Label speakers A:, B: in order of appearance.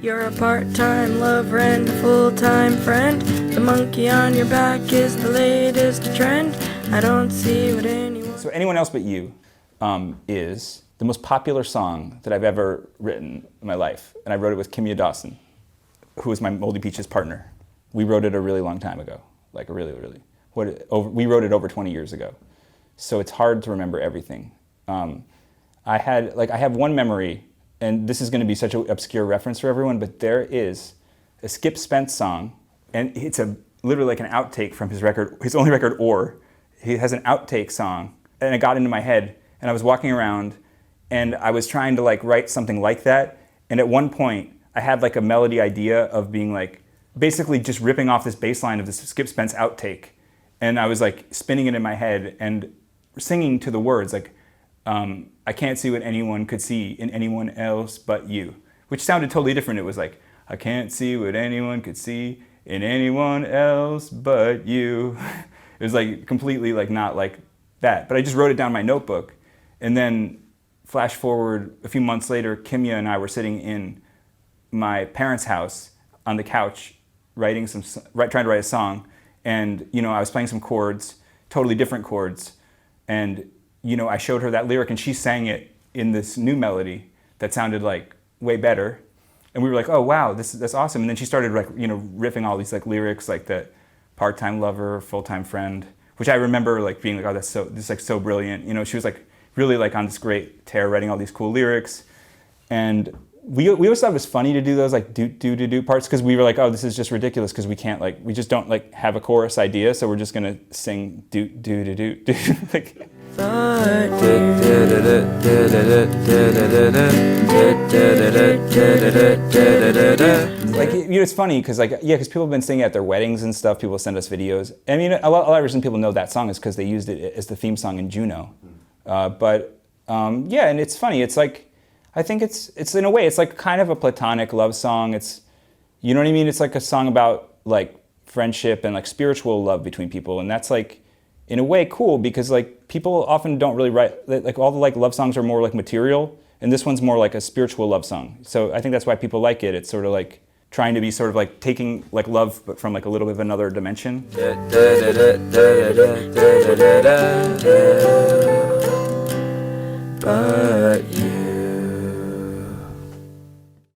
A: You're a part-time lover and a full-time friend. The monkey on your back is the latest trend. I don't see what anyone...
B: So Anyone Else But You is the most popular song that I've ever written in my life. And I wrote it with Kimya Dawson, who was my Moldy Peaches partner. We wrote it a really long time ago. Like we wrote it over 20 years ago. So it's hard to remember everything. I have one memory, and this is going to be such an obscure reference for everyone, but there is a Skip Spence song, and it's literally like an outtake from his record, his only record, Or. He has an outtake song, and it got into my head, and I was walking around, and I was trying to like write something like that, and at one point, I had like a melody idea of being like, basically just ripping off this bass line of this Skip Spence outtake, and I was like spinning it in my head and singing to the words like, I can't see what anyone could see in anyone else but you, which sounded totally different. It was like, I can't see what anyone could see in anyone else but you. It was like completely like not like that, but I just wrote it down in my notebook. And then flash forward a few months later, Kimya and I were sitting in my parents' house on the couch trying to write a song. And I was playing some chords, totally different chords. And I showed her that lyric and she sang it in this new melody that sounded like way better. And we were like, oh wow, that's awesome. And then she started like, riffing all these like lyrics like the part-time lover, full-time friend, which I remember like being like, oh, this is like so brilliant. She was like really like on this great tear writing all these cool lyrics. And we always thought it was funny to do those like do parts because we were like, oh, this is just ridiculous because we just don't like have a chorus idea, so we're just gonna sing do like.
A: But
B: like it's funny because because people have been singing at their weddings and stuff. People send us videos. I mean, a lot of reason people know that song is because they used it as the theme song in Juno. And it's funny. It's like I think it's in a way it's like kind of a platonic love song. It's you know what I mean. It's like a song about like friendship and like spiritual love between people, and that's like. In a way cool because like people often don't really write like all the like love songs are more like material and this one's more like a spiritual love song. So I think that's why people like it. It's sort of like trying to be sort of like taking like love but from like a little bit of another dimension.
A: But